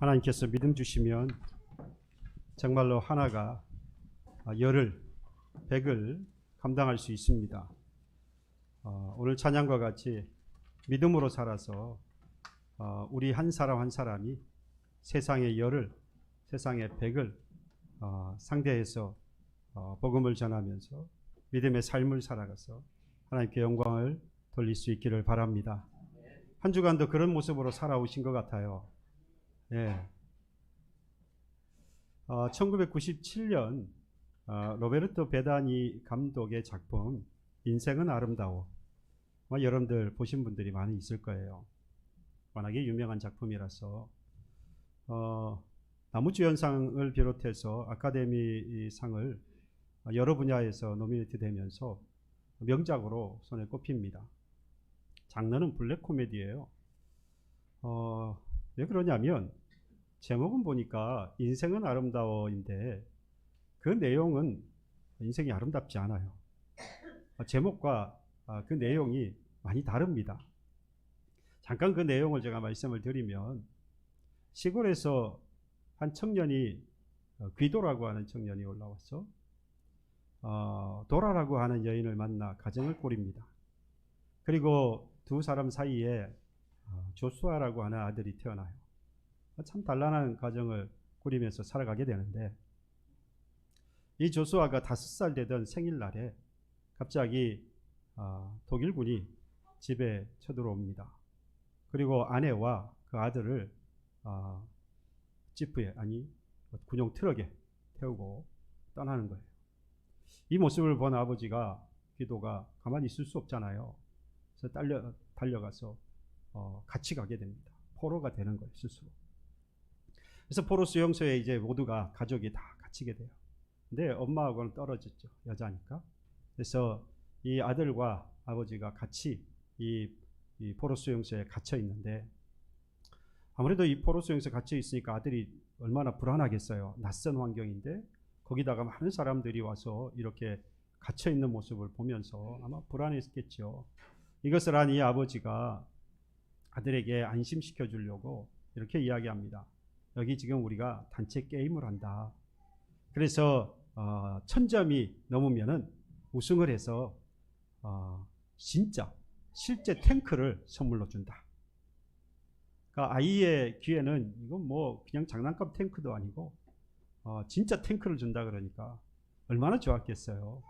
하나님께서 믿음 주시면 정말로 하나가 열을, 백을 감당할 수 있습니다. 오늘 찬양과 같이 믿음으로 살아서 우리 한 사람 한 사람이 세상의 열을, 세상의 백을 상대해서 복음을 전하면서 믿음의 삶을 살아가서 하나님께 영광을 돌릴 수 있기를 바랍니다. 한 주간도 그런 모습으로 살아오신 것 같아요. 예. 1997년 로베르토 베다니 감독의 작품 인생은 아름다워, 여러분들 보신 분들이 많이 있을 거예요. 워낙에 유명한 작품이라서 나무주연상을 비롯해서 아카데미 상을 여러 분야에서 노미네이트 되면서 명작으로 손에 꼽힙니다. 장르는 블랙 코미디예요. 왜 그러냐면 제목은 보니까 인생은 아름다워인데 그 내용은 인생이 아름답지 않아요. 제목과 그 내용이 많이 다릅니다. 잠깐 그 내용을 제가 말씀을 드리면, 시골에서 한 청년이, 귀도라고 하는 청년이 올라와서 도라라고 하는 여인을 만나 가정을 꾸립니다. 그리고 두 사람 사이에 조수아라고 하는 아들이 태어나요. 참 단란한 가정을 꾸리면서 살아가게 되는데, 이 조수아가 5살 되던 생일날에 갑자기 독일군이 집에 쳐들어옵니다. 그리고 아내와 그 아들을 지프에, 군용 트럭에 태우고 떠나는 거예요. 이 모습을 본 아버지가, 귀도가 가만히 있을 수 없잖아요. 그래서 달려가서 같이 가게 됩니다. 포로가 되는 거예요, 스스로. 그래서 포로 수용소에 이제 모두가, 가족이 다 갇히게 돼요. 근데 엄마하고는 떨어졌죠, 여자니까. 그래서 이 아들과 아버지가 같이 이 포로 수용소에 갇혀 있는데, 아무래도 이 포로 수용소에 갇혀 있으니까 아들이 얼마나 불안하겠어요. 낯선 환경인데 거기다가 많은 사람들이 와서 이렇게 갇혀 있는 모습을 보면서 아마 불안했겠죠. 이것을 한 이 아버지가 아들에게 안심시켜 주려고 이렇게 이야기합니다. 여기 지금 우리가 단체 게임을 한다. 그래서 1000점이 넘으면은 우승을 해서 실제 탱크를 선물로 준다. 그러니까 아이의 귀에는 이건 뭐 그냥 장난감 탱크도 아니고 진짜 탱크를 준다 그러니까 얼마나 좋았겠어요.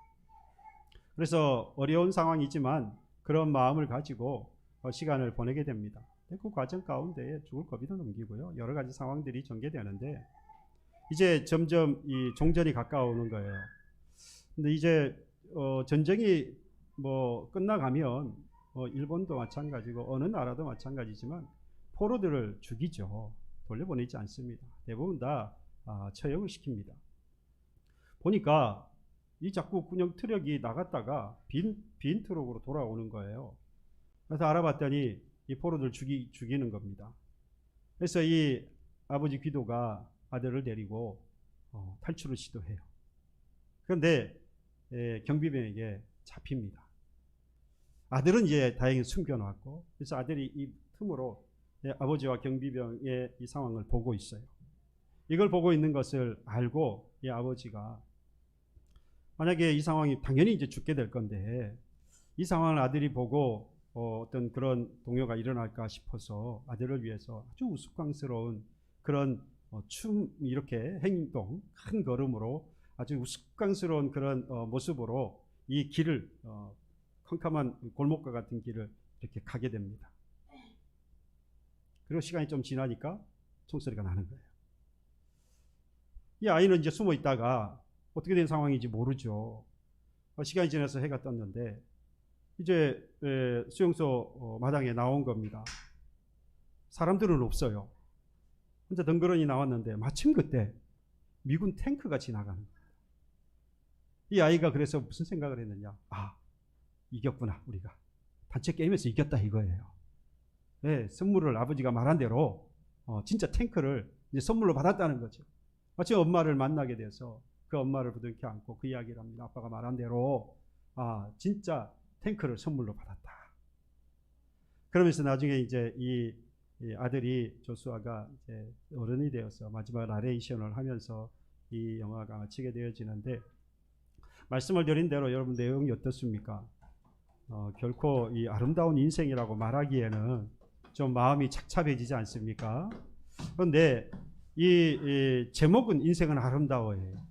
그래서 어려운 상황이지만 그런 마음을 가지고 시간을 보내게 됩니다. 그 과정 가운데 죽을 고비도 넘기고요. 여러 가지 상황들이 전개되는데, 이제 점점 이 종전이 가까워오는 거예요. 근데 이제 전쟁이 뭐 끝나가면 일본도 마찬가지고 어느 나라도 마찬가지지만 포로들을 죽이죠. 돌려보내지 않습니다. 대부분 다 처형을 시킵니다. 보니까 이 자꾸 군용 트럭이 나갔다가 빈 트럭으로 돌아오는 거예요. 그래서 알아봤더니 이 포로들 죽이는 겁니다. 그래서 이 아버지 귀도가 아들을 데리고 탈출을 시도해요. 그런데 경비병에게 잡힙니다. 아들은 이제 다행히 숨겨놨고, 그래서 아들이 이 틈으로 아버지와 경비병의 이 상황을 보고 있어요. 이걸 보고 있는 것을 알고 이 아버지가, 만약에 이 상황이 당연히 이제 죽게 될 건데 이 상황을 아들이 보고 어떤 그런 동요가 일어날까 싶어서 아들을 위해서 아주 우스꽝스러운 그런 이렇게 행동, 한 걸음으로 아주 우스꽝스러운 그런 모습으로 이 길을, 캄캄한 골목과 같은 길을 이렇게 가게 됩니다. 그리고 시간이 좀 지나니까 총소리가 나는 거예요. 이 아이는 이제 숨어 있다가 어떻게 된 상황인지 모르죠. 시간이 지나서 해가 떴는데 이제 수용소 마당에 나온 겁니다. 사람들은 없어요. 혼자 덩그러니 나왔는데 마침 그때 미군 탱크가 지나가는 거예요. 이 아이가 그래서 무슨 생각을 했느냐. 이겼구나, 우리가. 단체 게임에서 이겼다 이거예요. 네, 선물을 아버지가 말한 대로 진짜 탱크를 이제 선물로 받았다는 거죠. 마침 엄마를 만나게 돼서 그 엄마를 부둥켜 안고 그 이야기를 합니다. 아빠가 말한 대로 진짜 탱크를 선물로 받았다. 그러면서 나중에 이제 이 이 아들이 조수아가 이제 어른이 되어서 마지막 나레이션을 하면서 이 영화가 마치게 되어지는데, 말씀을 드린 대로 여러분 내용이 어떻습니까? 결코 이 아름다운 인생이라고 말하기에는 좀 마음이 착잡해지지 않습니까? 그런데 이 제목은 인생은 아름다워예요.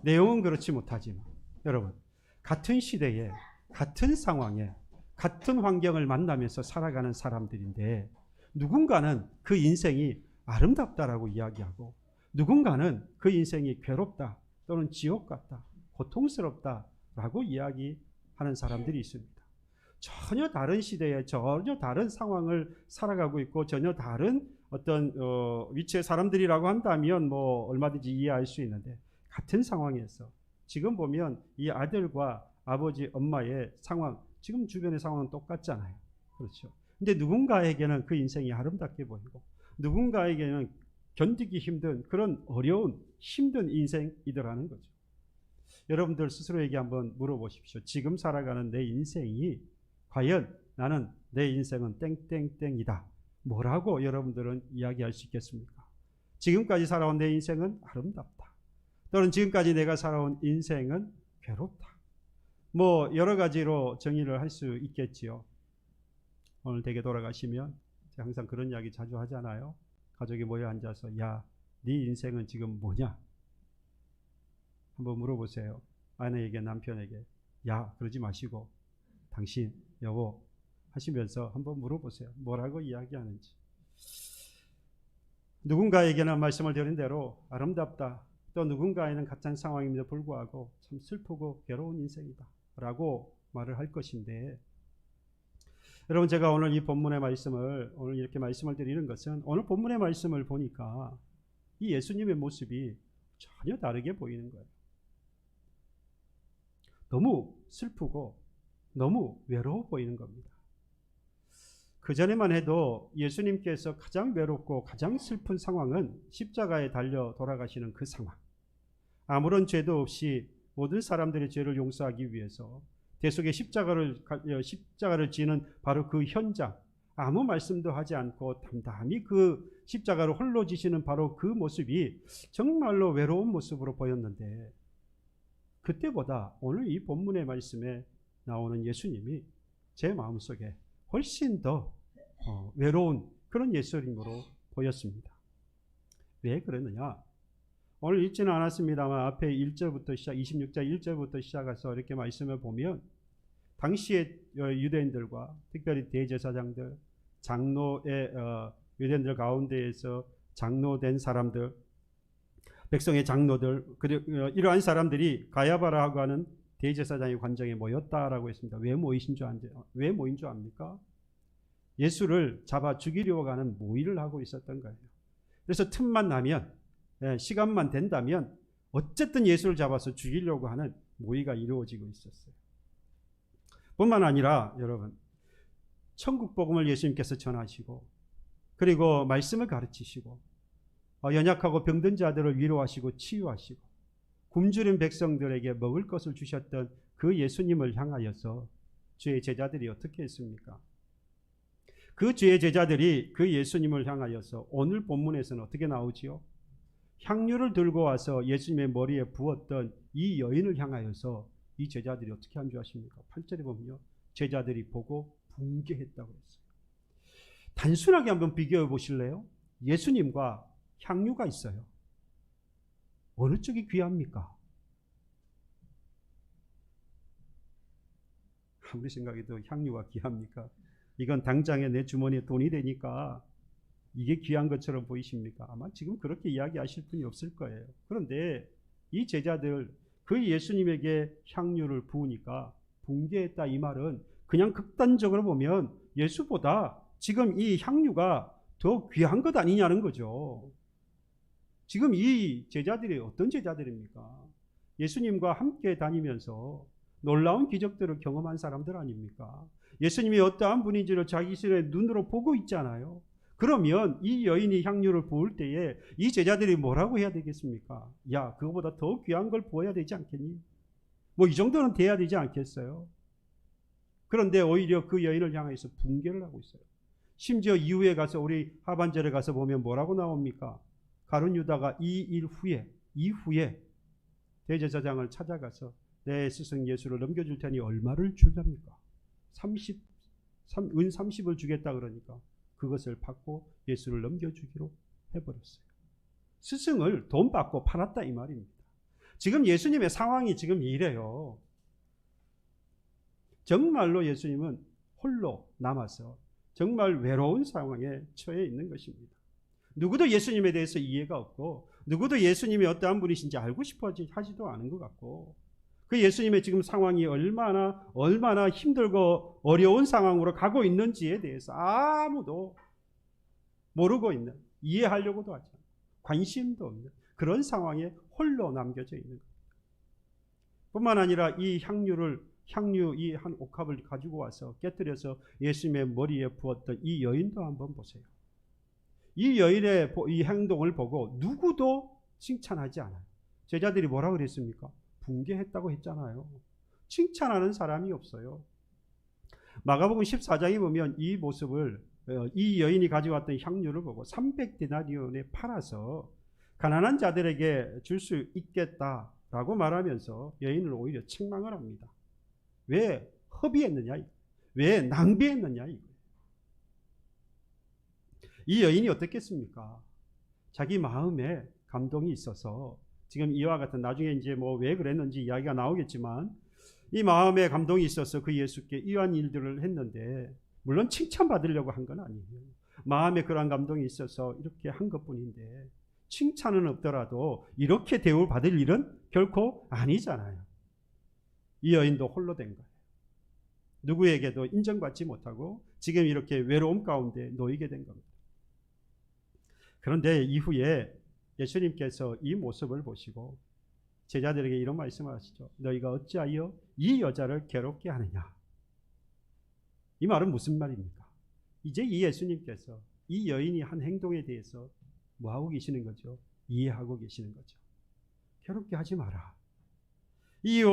내용은 그렇지 못하지만 여러분, 같은 시대에 같은 상황에 같은 환경을 만나면서 살아가는 사람들인데, 누군가는 그 인생이 아름답다라고 이야기하고, 누군가는 그 인생이 괴롭다 또는 지옥 같다, 고통스럽다라고 이야기하는 사람들이 있습니다. 전혀 다른 시대에 전혀 다른 상황을 살아가고 있고 전혀 다른 어떤 위치의 사람들이라고 한다면 뭐 얼마든지 이해할 수 있는데, 같은 상황에서 지금 보면 이 아들과 아버지 엄마의 상황, 지금 주변의 상황은 똑같잖아요. 그렇죠. 근데 누군가에게는 그 인생이 아름답게 보이고, 누군가에게는 견디기 힘든 그런 어려운 힘든 인생이더라는 거죠. 여러분들 스스로에게 한번 물어보십시오. 지금 살아가는 내 인생이 과연 나는 내 인생은 땡땡땡이다, 뭐라고 여러분들은 이야기할 수 있겠습니까? 지금까지 살아온 내 인생은 아름답다, 또는 지금까지 내가 살아온 인생은 괴롭다, 뭐 여러 가지로 정의를 할 수 있겠지요. 오늘 댁에 돌아가시면 항상 그런 이야기 자주 하잖아요. 가족이 모여 앉아서 야, 네 인생은 지금 뭐냐? 한번 물어보세요. 아내에게, 남편에게. 야, 그러지 마시고 당신, 여보 하시면서 한번 물어보세요. 뭐라고 이야기하는지. 누군가에게는 말씀을 드린 대로 아름답다, 또 누군가에는 같은 상황임에도 불구하고 참 슬프고 괴로운 인생이다 라고 말을 할 것인데, 여러분, 제가 오늘 이 본문의 말씀을 오늘 이렇게 말씀을 드리는 것은, 오늘 본문의 말씀을 보니까 이 예수님의 모습이 전혀 다르게 보이는 거예요. 너무 슬프고 너무 외로워 보이는 겁니다. 그전에만 해도 예수님께서 가장 외롭고 가장 슬픈 상황은 십자가에 달려 돌아가시는 그 상황. 아무런 죄도 없이 모든 사람들의 죄를 용서하기 위해서 대속의 십자가를 지는 바로 그 현장, 아무 말씀도 하지 않고 담담히 그 십자가를 홀로 지시는 바로 그 모습이 정말로 외로운 모습으로 보였는데, 그때보다 오늘 이 본문의 말씀에 나오는 예수님이 제 마음속에 훨씬 더 외로운 그런 예수님으로 보였습니다. 왜 그러느냐? 오늘 읽지는 않았습니다만 앞에 1절부터 26절 1절부터 시작해서 이렇게 말씀을 보면, 당시의 유대인들과 특별히 대제사장들, 장로의 유대인들 가운데에서 장로된 사람들, 백성의 장로들, 그리고 이러한 사람들이 가야바라고 하는 대제사장의 관정에 모였다라고 했습니다. 왜 모인 줄 압니까? 예수를 잡아 죽이려고 하는 모의를 하고 있었던 거예요. 그래서 틈만 나면, 시간만 된다면 어쨌든 예수를 잡아서 죽이려고 하는 모의가 이루어지고 있었어요. 뿐만 아니라 여러분, 천국 복음을 예수님께서 전하시고, 그리고 말씀을 가르치시고, 연약하고 병든 자들을 위로하시고 치유하시고, 굶주린 백성들에게 먹을 것을 주셨던 그 예수님을 향하여서 주의 제자들이 어떻게 했습니까? 그 주의 제자들이 그 예수님을 향하여서 오늘 본문에서는 어떻게 나오지요? 향유를 들고 와서 예수님의 머리에 부었던 이 여인을 향하여서 이 제자들이 어떻게 한 줄 아십니까? 8절에 보면요, 제자들이 보고 붕괴했다고 했어요. 단순하게 한번 비교해 보실래요? 예수님과 향유가 있어요. 어느 쪽이 귀합니까? 아무리 생각해도 향유가 귀합니까? 이건 당장에 내 주머니에 돈이 되니까 이게 귀한 것처럼 보이십니까? 아마 지금 그렇게 이야기하실 분이 없을 거예요. 그런데 이 제자들, 그 예수님에게 향유를 부으니까 붕괴했다, 이 말은 그냥 극단적으로 보면 예수보다 지금 이 향유가 더 귀한 것 아니냐는 거죠. 지금 이 제자들이 어떤 제자들입니까? 예수님과 함께 다니면서 놀라운 기적들을 경험한 사람들 아닙니까? 예수님이 어떠한 분인지를 자기 스스로의 눈으로 보고 있잖아요. 그러면 이 여인이 향유를 부을 때에 이 제자들이 뭐라고 해야 되겠습니까? 야, 그거보다 더 귀한 걸 부어야 되지 않겠니? 뭐 이 정도는 돼야 되지 않겠어요? 그런데 오히려 그 여인을 향해서 붕괴를 하고 있어요. 심지어 이후에 가서 우리 하반절에 가서 보면 뭐라고 나옵니까? 가룟 유다가 이후에 대제사장을 찾아가서 내 스승 예수를 넘겨줄 테니 얼마를 줄랍니까? 은 30을 주겠다 그러니까 그것을 받고 예수를 넘겨주기로 해버렸어요. 스승을 돈 받고 팔았다 이 말입니다. 지금 예수님의 상황이 지금 이래요. 정말로 예수님은 홀로 남아서 정말 외로운 상황에 처해 있는 것입니다. 누구도 예수님에 대해서 이해가 없고 누구도 예수님이 어떠한 분이신지 알고 싶어 하지도 않은 것 같고 그 예수님의 지금 상황이 얼마나 힘들고 어려운 상황으로 가고 있는지에 대해서 아무도 모르고 있는, 이해하려고도 하지 않고 관심도 없는 그런 상황에 홀로 남겨져 있는 겁니다. 뿐만 아니라 이 향유 이 한 옥합을 가지고 와서 깨뜨려서 예수님의 머리에 부었던 이 여인도 한번 보세요. 이 여인의 이 행동을 보고 누구도 칭찬하지 않아요. 제자들이 뭐라 그랬습니까? 붕괴했다고 했잖아요. 칭찬하는 사람이 없어요. 마가복음 14장에 보면 이 모습을 이 여인이 가져왔던 향유를 보고 300데나리온에 팔아서 가난한 자들에게 줄 수 있겠다라고 말하면서 여인을 오히려 책망을 합니다. 왜 허비했느냐? 왜 낭비했느냐? 이 여인이 어떻겠습니까? 자기 마음에 감동이 있어서 지금 이와 같은 나중에 이제 뭐 왜 그랬는지 이야기가 나오겠지만 이 마음에 감동이 있어서 그 예수께 이러한 일들을 했는데 물론 칭찬받으려고 한 건 아니에요. 마음에 그러한 감동이 있어서 이렇게 한 것뿐인데 칭찬은 없더라도 이렇게 대우를 받을 일은 결코 아니잖아요. 이 여인도 홀로 된 거예요. 누구에게도 인정받지 못하고 지금 이렇게 외로움 가운데 놓이게 된 겁니다. 그런데 이후에 예수님께서 이 모습을 보시고 제자들에게 이런 말씀을 하시죠. 너희가 어찌하여 이 여자를 괴롭게 하느냐? 이 말은 무슨 말입니까? 이제 이 예수님께서 이 여인이 한 행동에 대해서 뭐하고 계시는 거죠? 이해하고 계시는 거죠. 괴롭게 하지 마라. 이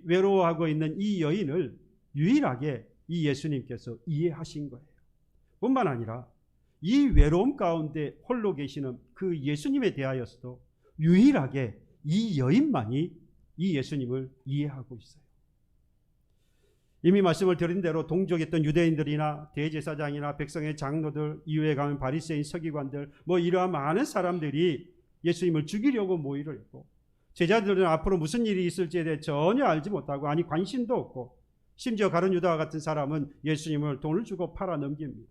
외로워하고 있는 이 여인을 유일하게 이 예수님께서 이해하신 거예요. 뿐만 아니라 이 외로움 가운데 홀로 계시는 그 예수님에 대하여서도 유일하게 이 여인만이 이 예수님을 이해하고 있어요. 이미 말씀을 드린 대로 동족했던 유대인들이나 대제사장이나 백성의 장로들, 이후에 가면 바리새인 서기관들, 뭐 이러한 많은 사람들이 예수님을 죽이려고 모의를 했고 제자들은 앞으로 무슨 일이 있을지에 대해 전혀 알지 못하고 아니 관심도 없고 심지어 가룟 유다와 같은 사람은 예수님을 돈을 주고 팔아 넘깁니다.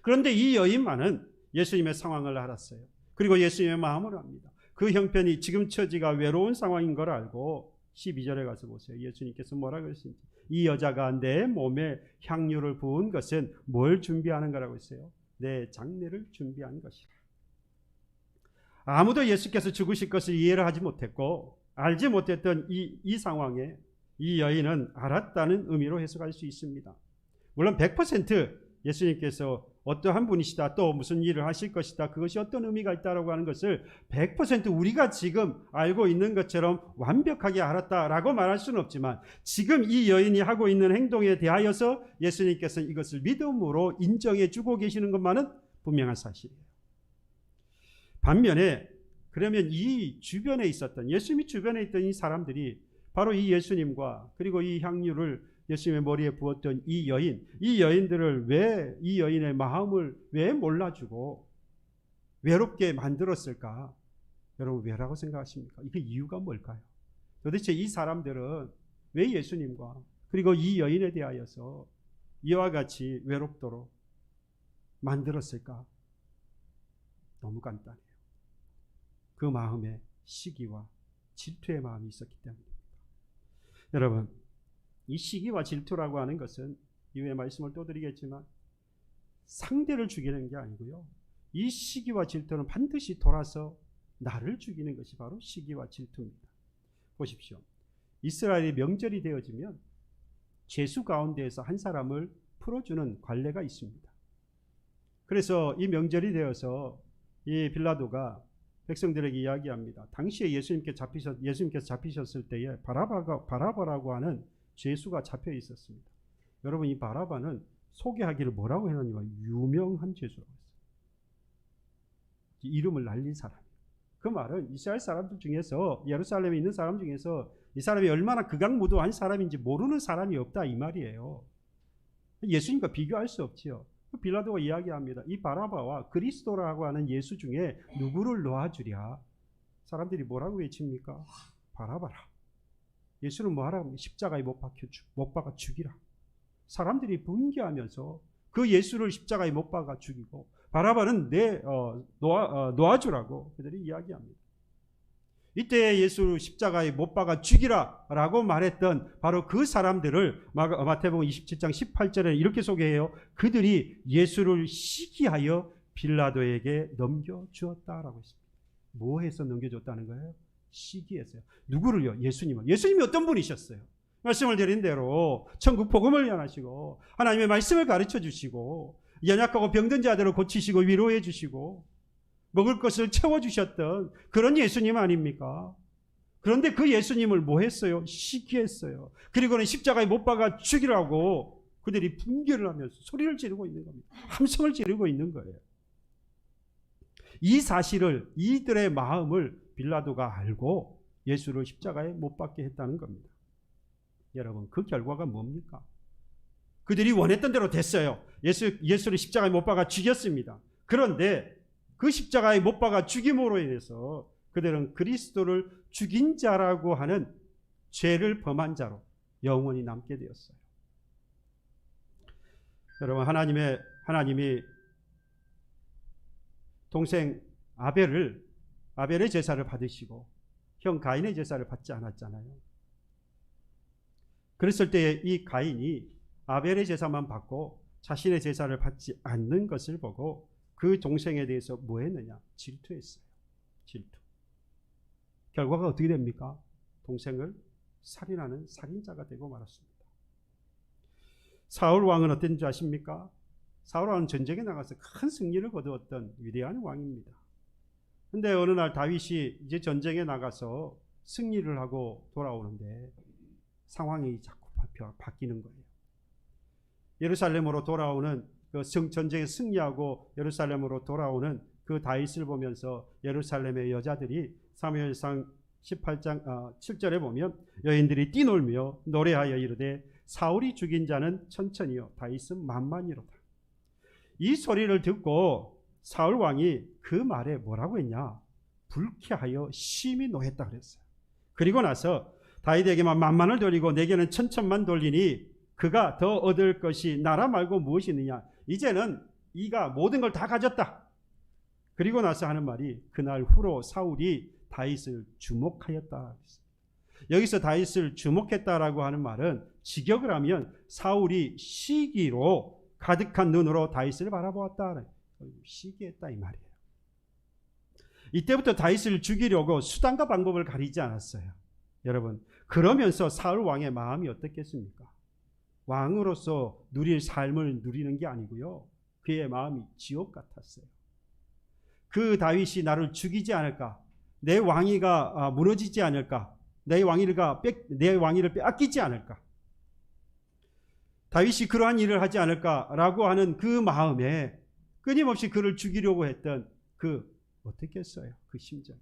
그런데 이 여인만은 예수님의 상황을 알았어요. 그리고 예수님의 마음을 압니다. 그 형편이 지금 처지가 외로운 상황인 걸 알고 12절에 가서 보세요. 예수님께서 뭐라 그러신지. 이 여자가 내 몸에 향유를 부은 것은 뭘 준비하는 거라고 했어요? 내 장례를 준비한 것이라. 아무도 예수께서 죽으실 것을 이해를 하지 못했고 알지 못했던 이 상황에 이 여인은 알았다는 의미로 해석할 수 있습니다. 물론 100% 예수님께서 어떠한 분이시다 또 무슨 일을 하실 것이다 그것이 어떤 의미가 있다라고 하는 것을 100% 우리가 지금 알고 있는 것처럼 완벽하게 알았다라고 말할 수는 없지만 지금 이 여인이 하고 있는 행동에 대하여서 예수님께서 이것을 믿음으로 인정해 주고 계시는 것만은 분명한 사실이에요. 반면에 그러면 이 주변에 있었던 예수님이 주변에 있던 이 사람들이 바로 이 예수님과 그리고 이 향유를 예수님의 머리에 부었던 이 여인들을 왜 이 여인의 마음을 왜 몰라주고 외롭게 만들었을까? 여러분 왜라고 생각하십니까? 이게 이유가 뭘까요? 도대체 이 사람들은 왜 예수님과 그리고 이 여인에 대하여서 이와 같이 외롭도록 만들었을까? 너무 간단해요. 그 마음에 시기와 질투의 마음이 있었기 때문입니다. 여러분 이 시기와 질투라고 하는 것은 이후에 말씀을 또 드리겠지만 상대를 죽이는 게 아니고요. 이 시기와 질투는 반드시 돌아서 나를 죽이는 것이 바로 시기와 질투입니다. 보십시오. 이스라엘의 명절이 되어지면 죄수 가운데에서 한 사람을 풀어주는 관례가 있습니다. 그래서 이 명절이 되어서 이 빌라도가 백성들에게 이야기합니다. 당시에 예수님께서 잡히셨을 때에 바라바라고 하는 죄수가 잡혀 있었습니다. 여러분 이 바라바는 소개하기를 뭐라고 해놨냐면 유명한 죄수라고 했어요. 이름을 날린 사람. 그 말은 이스라엘 사람들 중에서, 예루살렘에 있는 사람 중에서 이 사람이 얼마나 극악무도한 사람인지 모르는 사람이 없다 이 말이에요. 예수님과 비교할 수 없지요. 빌라도가 이야기합니다. 이 바라바와 그리스도라고 하는 예수 중에 누구를 놓아주랴? 사람들이 뭐라고 외칩니까? 바라바라. 예수는 뭐하라고? 십자가에 못 박아 죽이라. 사람들이 분개하면서 그 예수를 십자가에 못 박아 죽이고 바라바는 놓아주라고 그들이 이야기합니다. 이때 예수 십자가에 못 박아 죽이라 라고 말했던 바로 그 사람들을 마태복음 27장 18절에 이렇게 소개해요. 그들이 예수를 시기하여 빌라도에게 넘겨주었다라고 했습니다. 뭐 해서 넘겨줬다는 거예요? 시기했어요. 누구를요? 예수님을. 예수님이 어떤 분이셨어요? 말씀을 드린 대로 천국 복음을 전하시고 하나님의 말씀을 가르쳐 주시고 연약하고 병든 자들을 고치시고 위로해 주시고 먹을 것을 채워주셨던 그런 예수님 아닙니까? 그런데 그 예수님을 뭐 했어요? 시기했어요. 그리고는 십자가에 못 박아 죽이라고 그들이 분개를 하면서 소리를 지르고 있는 겁니다. 함성을 지르고 있는 거예요. 이 사실을, 이들의 마음을 빌라도가 알고 예수를 십자가에 못 박게 했다는 겁니다. 여러분, 그 결과가 뭡니까? 그들이 원했던 대로 됐어요. 예수를 십자가에 못 박아 죽였습니다. 그런데 그 십자가에 못 박아 죽임으로 인해서 그들은 그리스도를 죽인 자라고 하는 죄를 범한 자로 영원히 남게 되었어요. 여러분, 하나님이 동생 아벨의 제사를 받으시고 형 가인의 제사를 받지 않았잖아요. 그랬을 때 이 가인이 아벨의 제사만 받고 자신의 제사를 받지 않는 것을 보고 그 동생에 대해서 뭐 했느냐? 질투했어요. 질투. 결과가 어떻게 됩니까? 동생을 살인하는 살인자가 되고 말았습니다. 사울 왕은 어떤 줄 아십니까? 사울 왕은 전쟁에 나가서 큰 승리를 거두었던 위대한 왕입니다. 근데 어느 날 다윗이 이제 전쟁에 나가서 승리를 하고 돌아오는데 상황이 자꾸 바뀌는 거예요. 예루살렘으로 돌아오는 그 전쟁에 승리하고 예루살렘으로 돌아오는 그 다윗을 보면서 예루살렘의 여자들이 사무엘상 18장 7절에 보면 여인들이 뛰놀며 노래하여 이르되 사울이 죽인 자는 천천히요 다윗은 만만이로다. 이 소리를 듣고 사울 왕이 그 말에 뭐라고 했냐? 불쾌하여 심히 노했다 그랬어요. 그리고 나서 다윗에게만 만만을 돌리고 내게는 천천만 돌리니 그가 더 얻을 것이 나라 말고 무엇이 있느냐? 이제는 이가 모든 걸 다 가졌다. 그리고 나서 하는 말이 그날 후로 사울이 다윗을 주목하였다. 여기서 다윗을 주목했다라고 하는 말은 직역을 하면 사울이 시기로 가득한 눈으로 다윗을 바라보았다. 시기했다 이 말이에요. 이때부터 다윗을 죽이려고 수단과 방법을 가리지 않았어요. 여러분, 그러면서 사울 왕의 마음이 어떻겠습니까? 왕으로서 누릴 삶을 누리는 게 아니고요. 그의 마음이 지옥 같았어요. 그 다윗이 나를 죽이지 않을까? 내 왕위가 무너지지 않을까? 내 왕위를 빼앗기지 않을까? 다윗이 그러한 일을 하지 않을까라고 하는 그 마음에 끊임없이 그를 죽이려고 했던 어떻겠어요? 그 심정.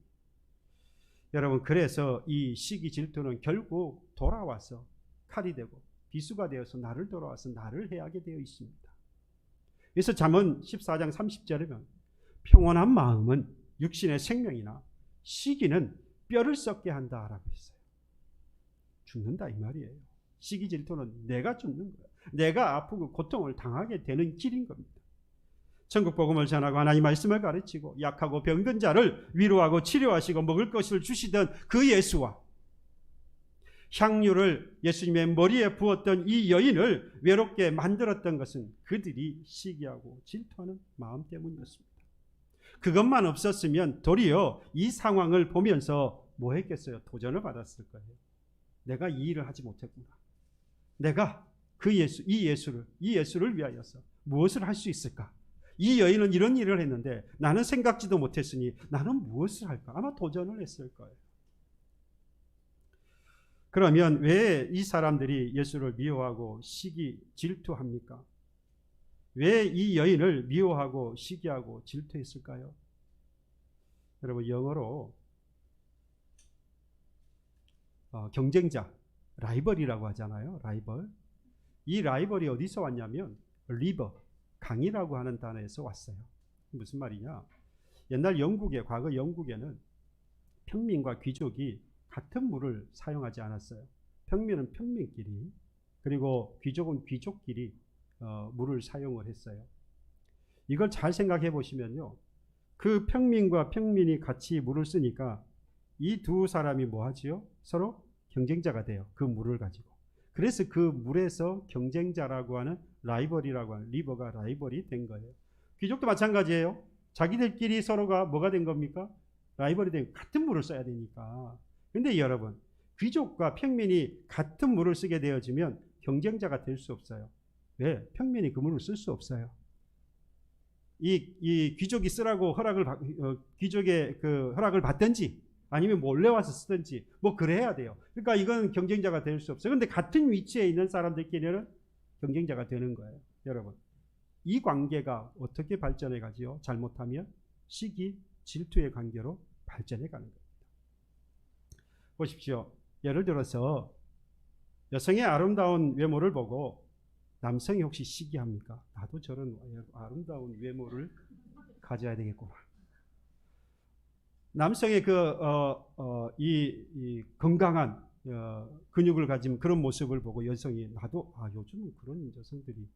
여러분, 그래서 이 시기 질투는 결국 돌아와서 칼이 되고 비수가 되어서 나를 돌아와서 나를 해하게 되어 있습니다. 그래서 잠언 14장 30절에 보면 평온한 마음은 육신의 생명이나 시기는 뼈를 썩게 한다라고 했어요. 죽는다 이 말이에요. 시기 질투는 내가 죽는 거예요. 내가 아프고 고통을 당하게 되는 길인 겁니다. 천국 복음을 전하고 하나님 말씀을 가르치고 약하고 병든 자를 위로하고 치료하시고 먹을 것을 주시던 그 예수와 향유를 예수님의 머리에 부었던 이 여인을 외롭게 만들었던 것은 그들이 시기하고 질투하는 마음 때문이었습니다. 그것만 없었으면 도리어 이 상황을 보면서 뭐 했겠어요? 도전을 받았을 거예요. 내가 이 일을 하지 못했구나. 내가 이 예수를 위하여서 무엇을 할 수 있을까? 이 여인은 이런 일을 했는데 나는 생각지도 못했으니 나는 무엇을 할까? 아마 도전을 했을 거예요. 그러면 왜 이 사람들이 예수를 미워하고 시기 질투합니까? 왜 이 여인을 미워하고 시기하고 질투했을까요? 여러분, 영어로 경쟁자, 라이벌이라고 하잖아요. 라이벌. 이 라이벌이 어디서 왔냐면 리버, 강이라고 하는 단어에서 왔어요. 무슨 말이냐? 옛날 영국에, 과거 영국에는 평민과 귀족이 같은 물을 사용하지 않았어요. 평민은 평민끼리, 그리고 귀족은 귀족끼리 물을 사용을 했어요. 이걸 잘 생각해 보시면요, 그 평민과 평민이 같이 물을 쓰니까 이 두 사람이 뭐 하지요? 서로 경쟁자가 돼요. 그 물을 가지고. 그래서 그 물에서 경쟁자라고 하는 라이벌이라고 하는 리버가 라이벌이 된 거예요. 귀족도 마찬가지예요. 자기들끼리 서로가 뭐가 된 겁니까? 라이벌이 된, 같은 물을 써야 되니까. 근데 여러분, 귀족과 평민이 같은 물을 쓰게 되어지면 경쟁자가 될 수 없어요. 왜? 평민이 그 물을 쓸 수 없어요. 이 귀족이 쓰라고 귀족의 그 허락을 받든지 아니면 몰래 와서 쓰든지 뭐 그래야 돼요. 그러니까 이건 경쟁자가 될 수 없어요. 근데 같은 위치에 있는 사람들끼리는 경쟁자가 되는 거예요. 여러분, 이 관계가 어떻게 발전해 가지요? 잘못하면 시기, 질투의 관계로 발전해 가는 겁니다. 보십시오. 예를 들어서 여성의 아름다운 외모를 보고 남성이 혹시 시기합니까? 나도 저런 아름다운 외모를 가져야 되겠구나. 남성의 이 건강한 근육을 가진 그런 모습을 보고 여성이 나도 요즘은 그런 여성들이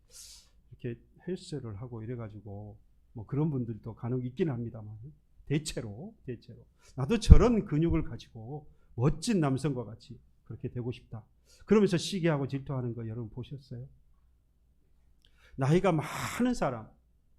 이렇게 헬스를 하고 이래가지고 뭐 그런 분들도 간혹 있긴 합니다만 대체로 나도 저런 근육을 가지고 멋진 남성과 같이 그렇게 되고 싶다. 그러면서 시기하고 질투하는 거 여러분 보셨어요? 나이가 많은 사람,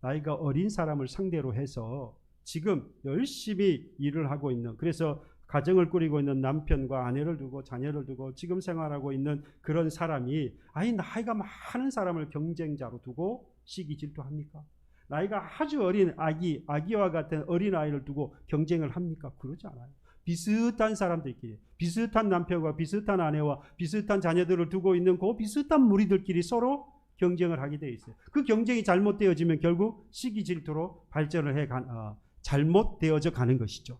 나이가 어린 사람을 상대로 해서 지금 열심히 일을 하고 있는, 그래서 가정을 꾸리고 있는 남편과 아내를 두고 자녀를 두고 지금 생활하고 있는 그런 사람이 나이가 많은 사람을 경쟁자로 두고 시기 질투합니까? 나이가 아주 어린 아기와 같은 어린아이를 두고 경쟁을 합니까? 그러지 않아요. 비슷한 사람들끼리, 비슷한 남편과 비슷한 아내와 비슷한 자녀들을 두고 있는 그 비슷한 무리들끼리 서로 경쟁을 하게 돼 있어요. 그 경쟁이 잘못되어지면 결국 시기 질투로 발전을 잘못되어져 가는 것이죠.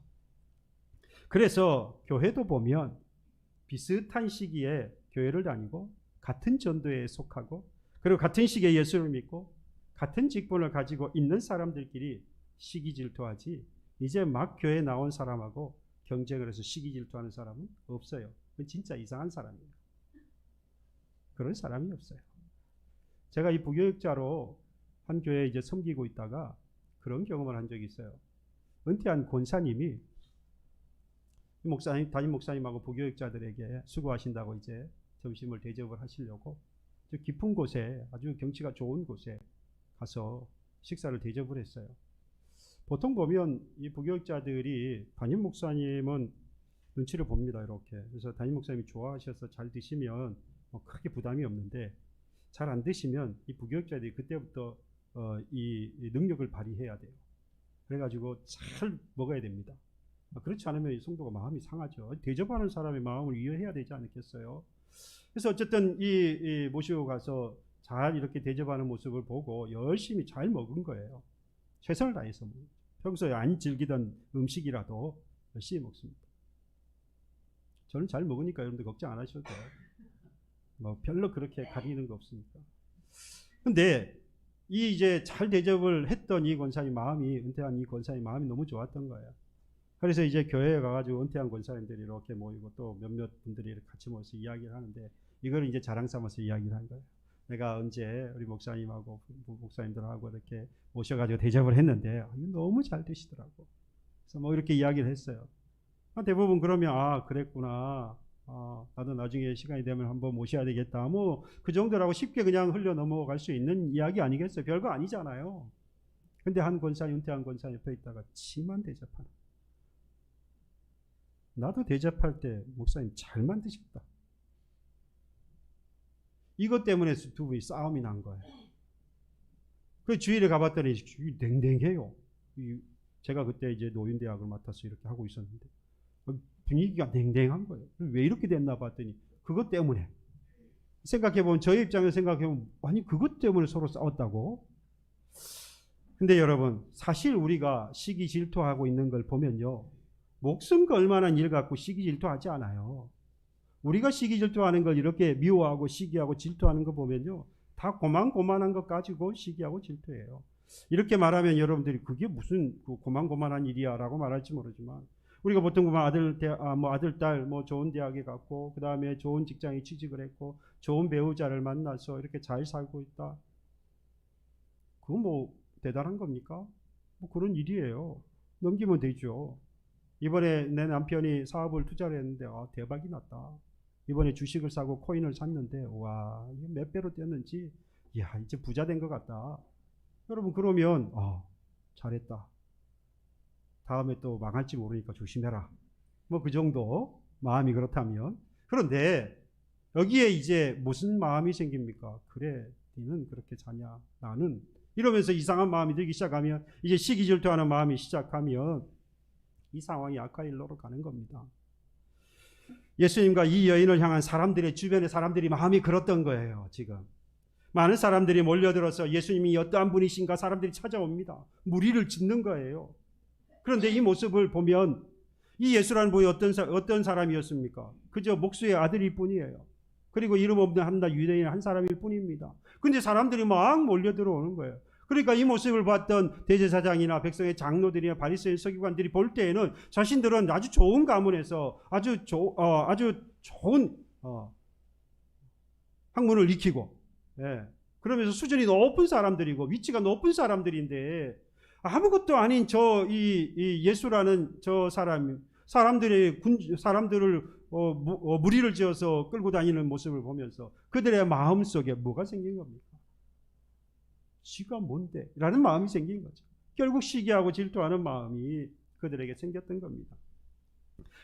그래서 교회도 보면 비슷한 시기에 교회를 다니고 같은 전도에 속하고 그리고 같은 시기에 예수를 믿고 같은 직분을 가지고 있는 사람들끼리 시기 질투하지, 이제 막 교회에 나온 사람하고 경쟁을 해서 시기 질투하는 사람은 없어요. 그건 진짜 이상한 사람이에요. 그런 사람이 없어요. 제가 이 부교육자로 한 교회에 이제 섬기고 있다가 그런 경험을 한 적이 있어요. 은퇴한 권사님이 담임 목사님하고 부교육자들에게 수고하신다고 이제 점심을 대접을 하시려고 저 깊은 곳에, 아주 경치가 좋은 곳에 가서 식사를 대접을 했어요. 보통 보면 이 부교육자들이 담임 목사님은 눈치를 봅니다. 이렇게. 그래서 담임 목사님이 좋아하셔서 잘 드시면 뭐 크게 부담이 없는데, 잘 안 드시면 이 부교육자들이 그때부터 이 능력을 발휘해야 돼요. 그래가지고 잘 먹어야 됩니다. 그렇지 않으면 이 성도가 마음이 상하죠. 대접하는 사람의 마음을 이해해야 되지 않겠어요? 그래서 어쨌든 이 모시고 가서 잘 이렇게 대접하는 모습을 보고 열심히 잘 먹은 거예요. 최선을 다해서 평소에 안 즐기던 음식이라도 열심히 먹습니다. 저는 잘 먹으니까 여러분들 걱정 안 하셔도 돼요. 뭐 별로 그렇게 가리는 거 없으니까. 근데 이 이제 잘 대접을 했던 이 권사님 마음이, 은퇴한 이 권사님 마음이 너무 좋았던 거예요. 그래서 이제 교회에 가가지고 은퇴한 권사님들이 이렇게 모이고 또 몇몇 분들이 이렇게 같이 모여서 이야기를 하는데, 이걸 이제 자랑 삼아서 이야기를 한 거예요. 내가 언제 우리 목사님하고 목사님들하고 이렇게 모셔가지고 대접을 했는데 너무 잘 드시더라고. 그래서 뭐 이렇게 이야기를 했어요. 대부분 그러면 그랬구나. 나도 나중에 시간이 되면 한번 모셔야 되겠다. 뭐 그 정도라고 쉽게 그냥 흘려 넘어갈 수 있는 이야기 아니겠어요? 별거 아니잖아요. 근데 한 권사님, 은퇴한 권사 옆에 있다가 치만 대접하는. 나도 대접할 때 목사님 잘 만드셨다. 이것 때문에 두 분이 싸움이 난 거예요. 그 주일에 가봤더니 냉랭해요. 제가 그때 이제 노인대학을 맡아서 이렇게 하고 있었는데 분위기가 냉랭한 거예요. 왜 이렇게 됐나 봤더니 그것 때문에. 생각해보면, 저희 입장에서 생각해보면, 아니 그것 때문에 서로 싸웠다고? 근데 여러분, 사실 우리가 시기 질투하고 있는 걸 보면요, 목숨 걸 만한 일 갖고 시기 질투하지 않아요. 우리가 시기 질투하는 걸 이렇게 미워하고 시기하고 질투하는 거 보면요, 다 고만고만한 것 가지고 시기하고 질투해요. 이렇게 말하면 여러분들이 그게 무슨 고만고만한 일이야 라고 말할지 모르지만, 우리가 보통 보면 아들, 딸 좋은 대학에 갔고, 그 다음에 좋은 직장에 취직을 했고, 좋은 배우자를 만나서 이렇게 잘 살고 있다. 그거 뭐 대단한 겁니까? 뭐 그런 일이에요. 넘기면 되죠. 이번에 내 남편이 사업을 투자를 했는데 대박이 났다. 이번에 주식을 사고 코인을 샀는데 와, 이게 몇 배로 뛰었는지, 이야, 이제 부자 된 것 같다. 여러분, 그러면 잘했다. 다음에 또 망할지 모르니까 조심해라. 뭐 그 정도 마음이 그렇다면. 그런데 여기에 이제 무슨 마음이 생깁니까? 그래, 너는 그렇게 자냐? 나는 이러면서 이상한 마음이 들기 시작하면, 이제 시기 질투하는 마음이 시작하면 이 상황이 악화의 일로로 가는 겁니다. 예수님과 이 여인을 향한 사람들의, 주변의 사람들이 마음이 그렇던 거예요. 지금 많은 사람들이 몰려들어서 예수님이 어떠한 분이신가 사람들이 찾아옵니다. 무리를 짓는 거예요. 그런데 이 모습을 보면 이 예수라는 분이 어떤 사람이었습니까? 그저 목수의 아들일 뿐이에요. 그리고 이름 없는 한나 유대인 한 사람일 뿐입니다. 근데 사람들이 막 몰려들어오는 거예요. 그러니까 이 모습을 봤던 대제사장이나 백성의 장로들이나 바리새인 서기관들이 볼 때에는 자신들은 아주 좋은 가문에서 아주 좋은 학문을 익히고, 그러면서 수준이 높은 사람들이고 위치가 높은 사람들인데, 아무것도 아닌 이 예수라는 저 사람들을 무리를 지어서 끌고 다니는 모습을 보면서 그들의 마음 속에 뭐가 생긴 겁니까? 지가 뭔데? 라는 마음이 생긴 거죠. 결국 시기하고 질투하는 마음이 그들에게 생겼던 겁니다.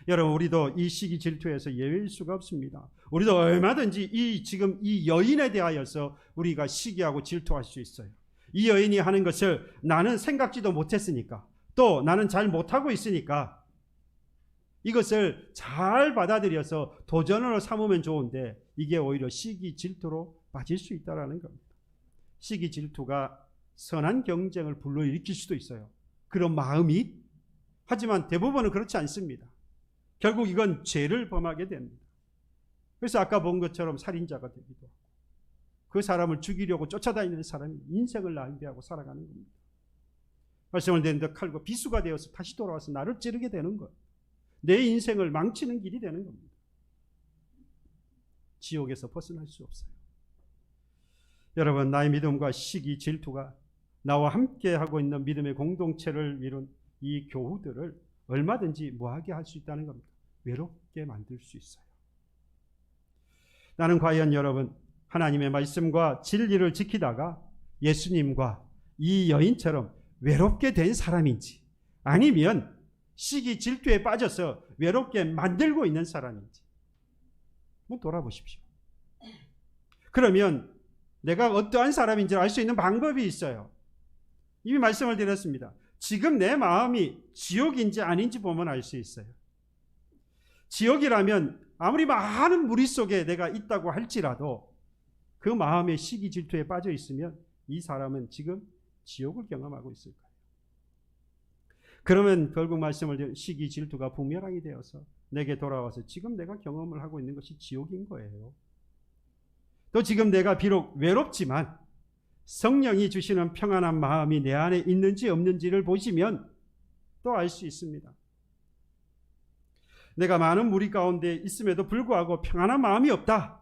여러분, 우리도 이 시기 질투에서 예외일 수가 없습니다. 우리도 얼마든지 지금 이 여인에 대하여서 우리가 시기하고 질투할 수 있어요. 이 여인이 하는 것을 나는 생각지도 못했으니까, 또 나는 잘 못하고 있으니까 이것을 잘 받아들여서 도전으로 삼으면 좋은데, 이게 오히려 시기 질투로 빠질 수 있다는 겁니다. 시기 질투가 선한 경쟁을 불러일으킬 수도 있어요. 그런 마음이. 하지만 대부분은 그렇지 않습니다. 결국 이건 죄를 범하게 됩니다. 그래서 아까 본 것처럼 살인자가 되기도 하고, 그 사람을 죽이려고 쫓아다니는 사람이 인생을 낭비하고 살아가는 겁니다. 말씀을 듣는데 칼과 비수가 되어서 다시 돌아와서 나를 찌르게 되는 거예요. 내 인생을 망치는 길이 되는 겁니다. 지옥에서 벗어날 수 없어요. 여러분, 나의 믿음과 시기 질투가 나와 함께 하고 있는 믿음의 공동체를 이룬 이 교우들을 얼마든지 뭐하게 할 수 있다는 겁니다. 외롭게 만들 수 있어요. 나는 과연 여러분, 하나님의 말씀과 진리를 지키다가 예수님과 이 여인처럼 외롭게 된 사람인지, 아니면 시기 질투에 빠져서 외롭게 만들고 있는 사람인지 한번 돌아보십시오. 그러면 내가 어떠한 사람인지 알 수 있는 방법이 있어요. 이미 말씀을 드렸습니다. 지금 내 마음이 지옥인지 아닌지 보면 알 수 있어요. 지옥이라면 아무리 많은 무리 속에 내가 있다고 할지라도 그 마음의 시기 질투에 빠져 있으면 이 사람은 지금 지옥을 경험하고 있을 거예요. 그러면 결국 말씀을 드린 시기 질투가 부메랑이 되어서 내게 돌아와서 지금 내가 경험을 하고 있는 것이 지옥인 거예요. 또 지금 내가 비록 외롭지만 성령이 주시는 평안한 마음이 내 안에 있는지 없는지를 보시면 또 알 수 있습니다. 내가 많은 무리 가운데 있음에도 불구하고 평안한 마음이 없다.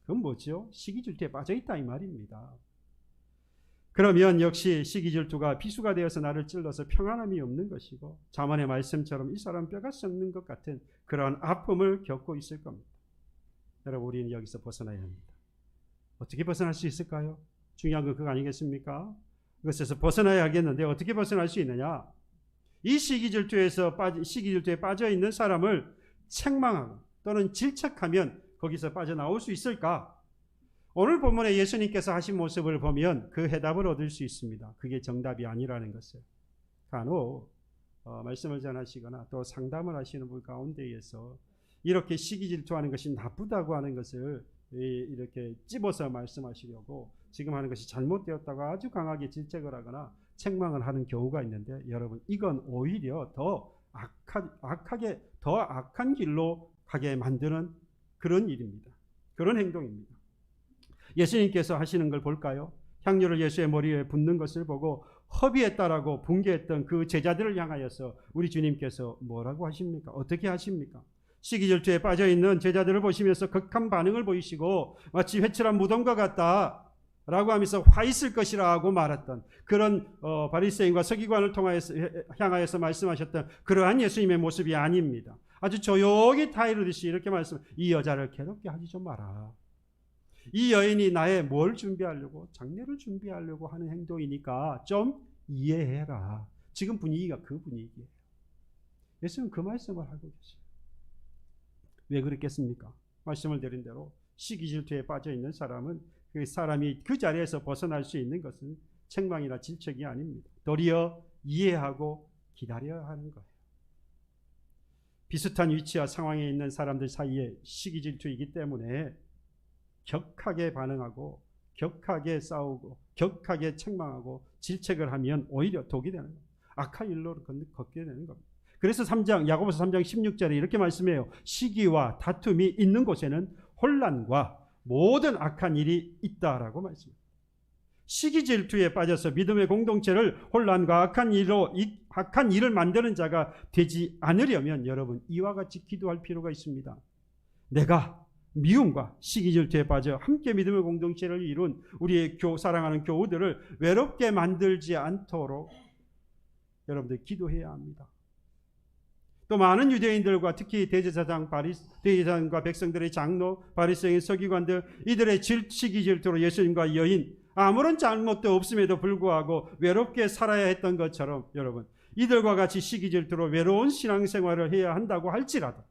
그건 뭐죠? 시기 질투에 빠져 있다 이 말입니다. 그러면 역시 시기 질투가 비수가 되어서 나를 찔러서 평안함이 없는 것이고, 잠언의 말씀처럼 이 사람 뼈가 썩는 것 같은 그러한 아픔을 겪고 있을 겁니다. 여러분, 우리는 여기서 벗어나야 합니다. 어떻게 벗어날 수 있을까요? 중요한 건 그거 아니겠습니까? 이것에서 벗어나야 하겠는데 어떻게 벗어날 수 있느냐? 이 시기 질투에 빠져 있는 사람을 책망하고 또는 질책하면 거기서 빠져나올 수 있을까? 오늘 본문에 예수님께서 하신 모습을 보면 그 해답을 얻을 수 있습니다. 그게 정답이 아니라는 것을. 간혹 말씀을 전하시거나 또 상담을 하시는 분 가운데에서 이렇게 시기 질투하는 것이 나쁘다고 하는 것을 이렇게 찝어서 말씀하시려고 지금 하는 것이 잘못되었다고 아주 강하게 질책을 하거나 책망을 하는 경우가 있는데, 여러분 이건 오히려 더 악하게 더 악한 길로 가게 만드는 그런 일입니다. 그런 행동입니다. 예수님께서 하시는 걸 볼까요? 향유를 예수의 머리에 붓는 것을 보고 허비했다라고 분개했던 그 제자들을 향하여서 우리 주님께서 뭐라고 하십니까? 어떻게 하십니까? 시기질투에 빠져있는 제자들을 보시면서 극한 반응을 보이시고 마치 회칠한 무덤과 같다 라고 하면서 화 있을 것이라고 말했던 그런 바리새인과 서기관을 향하여서 말씀하셨던 그러한 예수님의 모습이 아닙니다. 아주 조용히 타이르듯이 이렇게 이 여자를 괴롭게 하지 좀 마라. 이 여인이 나의 뭘 준비하려고, 장례를 준비하려고 하는 행동이니까 좀 이해해라. 지금 분위기가 그 분위기예요. 예수님은 그 말씀을 하고 계세요. 왜 그랬겠습니까? 말씀을 드린 대로 시기질투에 빠져 있는 사람은 그 사람이 그 자리에서 벗어날 수 있는 것은 책망이나 질책이 아닙니다. 도리어 이해하고 기다려야 하는 거예요. 비슷한 위치와 상황에 있는 사람들 사이에 시기질투이기 때문에 격하게 반응하고 격하게 싸우고 격하게 책망하고 질책을 하면 오히려 독이 되는 겁니다. 악한 일로 걷게 되는 겁니다. 그래서 야고보서 3장 16절에 이렇게 말씀해요. 시기와 다툼이 있는 곳에는 혼란과 모든 악한 일이 있다라고 말씀합니다. 시기 질투에 빠져서 믿음의 공동체를 혼란과 악한 일을 만드는 자가 되지 않으려면 여러분 이와 같이 기도할 필요가 있습니다. 내가 미움과 시기 질투에 빠져 함께 믿음의 공동체를 이룬 우리의 사랑하는 교우들을 외롭게 만들지 않도록 여러분들 기도해야 합니다. 또 많은 유대인들과 특히 대제사장과 백성들의 장로, 바리새인, 서기관들, 이들의 시기 질투로 예수님과 여인 아무런 잘못도 없음에도 불구하고 외롭게 살아야 했던 것처럼 여러분 이들과 같이 시기 질투로 외로운 신앙생활을 해야 한다고 할지라도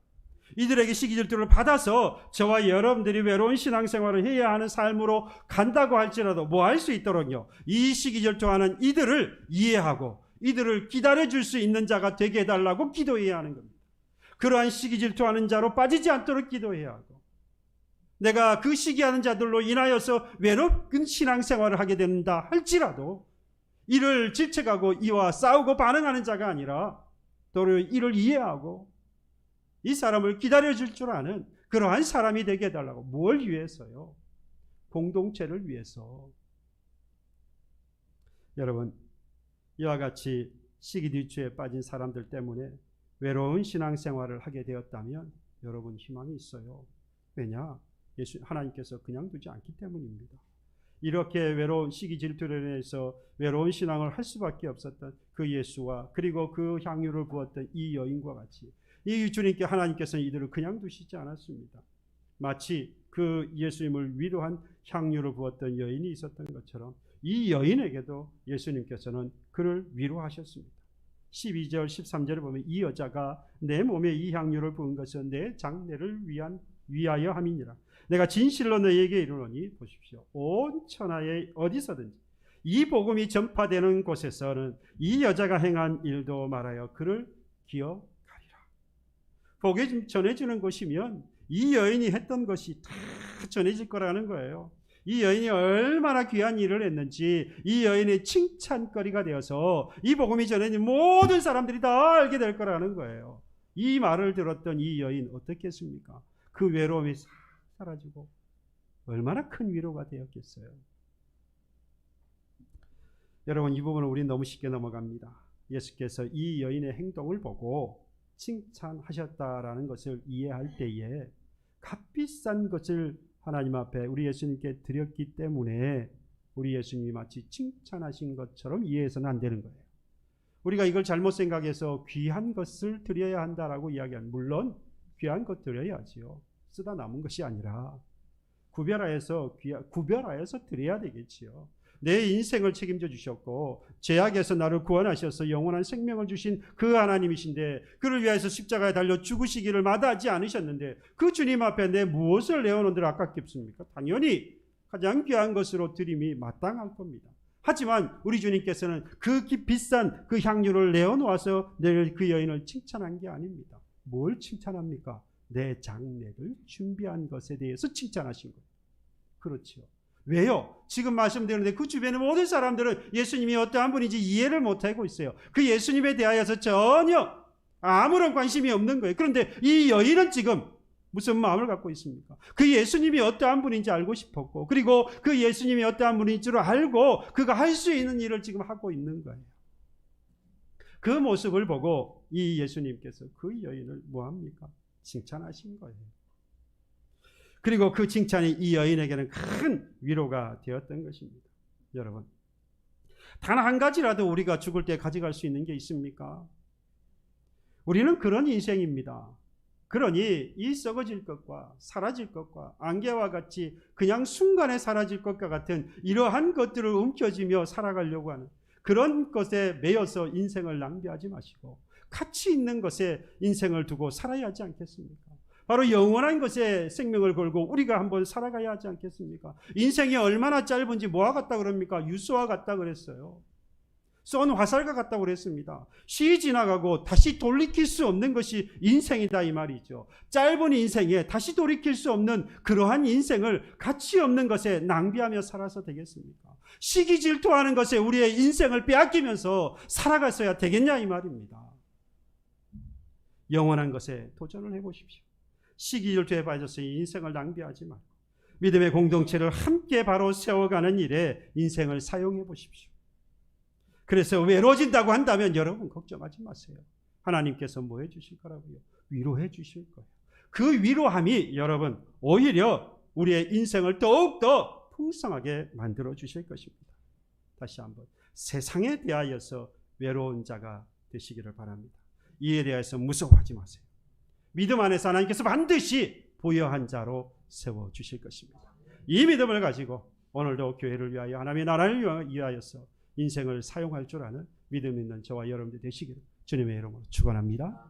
이들에게 시기 질투를 받아서 저와 여러분들이 외로운 신앙생활을 해야 하는 삶으로 간다고 할지라도 뭐 할 수 있도록요. 이 시기 질투하는 이들을 이해하고 이들을 기다려줄 수 있는 자가 되게 해달라고 기도해야 하는 겁니다. 그러한 시기 질투하는 자로 빠지지 않도록 기도해야 하고 내가 그 시기하는 자들로 인하여서 외롭은 신앙생활을 하게 된다 할지라도 이를 질책하고 이와 싸우고 반응하는 자가 아니라 도리어 이를 이해하고 이 사람을 기다려줄 줄 아는 그러한 사람이 되게 해달라고. 뭘 위해서요? 공동체를 위해서. 여러분 이와 같이 시기질투에 빠진 사람들 때문에 외로운 신앙생활을 하게 되었다면 여러분 희망이 있어요. 왜냐? 하나님께서 그냥 두지 않기 때문입니다. 이렇게 외로운 시기질투로 인해서 외로운 신앙을 할 수밖에 없었던 그 예수와 그리고 그 향유를 부었던 이 여인과 같이 이 주님께 하나님께서는 이들을 그냥 두시지 않았습니다. 마치 그 예수님을 위로한 향유를 부었던 여인이 있었던 것처럼 이 여인에게도 예수님께서는 그를 위로하셨습니다. 12절 13절을 보면 이 여자가 내 몸에 이 향유를 부은 것은 내 장례를 위하여 함이니라. 내가 진실로 너희에게 이르노니 보십시오. 온 천하에 어디서든지 이 복음이 전파되는 곳에서는 이 여자가 행한 일도 말하여 그를 기억하리라. 복이 전해지는 곳이면 이 여인이 했던 것이 다 전해질 거라는 거예요. 이 여인이 얼마나 귀한 일을 했는지 이 여인의 칭찬거리가 되어서 이 복음이 전해진 모든 사람들이 다 알게 될 거라는 거예요. 이 말을 들었던 이 여인 어떻겠습니까? 그 외로움이 싹 사라지고 얼마나 큰 위로가 되었겠어요. 여러분 이 부분을 우리는 너무 쉽게 넘어갑니다. 예수께서 이 여인의 행동을 보고 칭찬하셨다라는 것을 이해할 때에 값비싼 것을 하나님 앞에 우리 예수님께 드렸기 때문에 우리 예수님이 마치 칭찬하신 것처럼 이해해서는 안 되는 거예요. 우리가 이걸 잘못 생각해서 귀한 것을 드려야 한다라고 이야기하는, 물론 귀한 것 드려야지요. 쓰다 남은 것이 아니라 구별하여서 드려야 되겠지요. 내 인생을 책임져 주셨고 죄악에서 나를 구원하셔서 영원한 생명을 주신 그 하나님이신데 그를 위해서 십자가에 달려 죽으시기를 마다하지 않으셨는데 그 주님 앞에 내 무엇을 내어놓는들 아깝겠습니까? 당연히 가장 귀한 것으로 드림이 마땅할 겁니다. 하지만 우리 주님께서는 그 비싼 그 향유를 내어놓아서 그 여인을 칭찬한 게 아닙니다. 뭘 칭찬합니까? 내 장례를 준비한 것에 대해서 칭찬하신 거예요. 그렇죠. 왜요? 지금 말씀드렸는데 그 주변의 모든 사람들은 예수님이 어떠한 분인지 이해를 못하고 있어요. 그 예수님에 대하여서 전혀 아무런 관심이 없는 거예요. 그런데 이 여인은 지금 무슨 마음을 갖고 있습니까? 그 예수님이 어떠한 분인지 알고 싶었고, 그리고 그 예수님이 어떠한 분인 줄 알고 그가 할 수 있는 일을 지금 하고 있는 거예요. 그 모습을 보고 이 예수님께서 그 여인을 뭐합니까? 칭찬하신 거예요. 그리고 그 칭찬이 이 여인에게는 큰 위로가 되었던 것입니다. 여러분, 단 한 가지라도 우리가 죽을 때 가져갈 수 있는 게 있습니까? 우리는 그런 인생입니다. 그러니 이 썩어질 것과 사라질 것과 안개와 같이 그냥 순간에 사라질 것과 같은 이러한 것들을 움켜쥐며 살아가려고 하는 그런 것에 매여서 인생을 낭비하지 마시고 가치 있는 것에 인생을 두고 살아야 하지 않겠습니까? 바로 영원한 것에 생명을 걸고 우리가 한번 살아가야 하지 않겠습니까? 인생이 얼마나 짧은지 뭐와 같다 그럽니까? 유수와 같다 그랬어요. 쏜 화살과 같다고 그랬습니다. 시이 지나가고 다시 돌이킬 수 없는 것이 인생이다 이 말이죠. 짧은 인생에 다시 돌이킬 수 없는 그러한 인생을 가치 없는 것에 낭비하며 살아서 되겠습니까? 시기 질투하는 것에 우리의 인생을 빼앗기면서 살아갔어야 되겠냐 이 말입니다. 영원한 것에 도전을 해보십시오. 시기 질투에 빠져서 인생을 낭비하지 말고 믿음의 공동체를 함께 바로 세워가는 일에 인생을 사용해 보십시오. 그래서 외로워진다고 한다면 여러분 걱정하지 마세요. 하나님께서 뭐 해주실 거라고요? 위로해 주실 거예요. 그 위로함이 여러분 오히려 우리의 인생을 더욱더 풍성하게 만들어 주실 것입니다. 다시 한번 세상에 대하여서 외로운 자가 되시기를 바랍니다. 이에 대해서 무서워하지 마세요. 믿음 안에서 하나님께서 반드시 부여한 자로 세워주실 것입니다. 이 믿음을 가지고 오늘도 교회를 위하여 하나님의 나라를 위하여서 인생을 사용할 줄 아는 믿음 있는 저와 여러분들 되시기를 주님의 이름으로 축원합니다.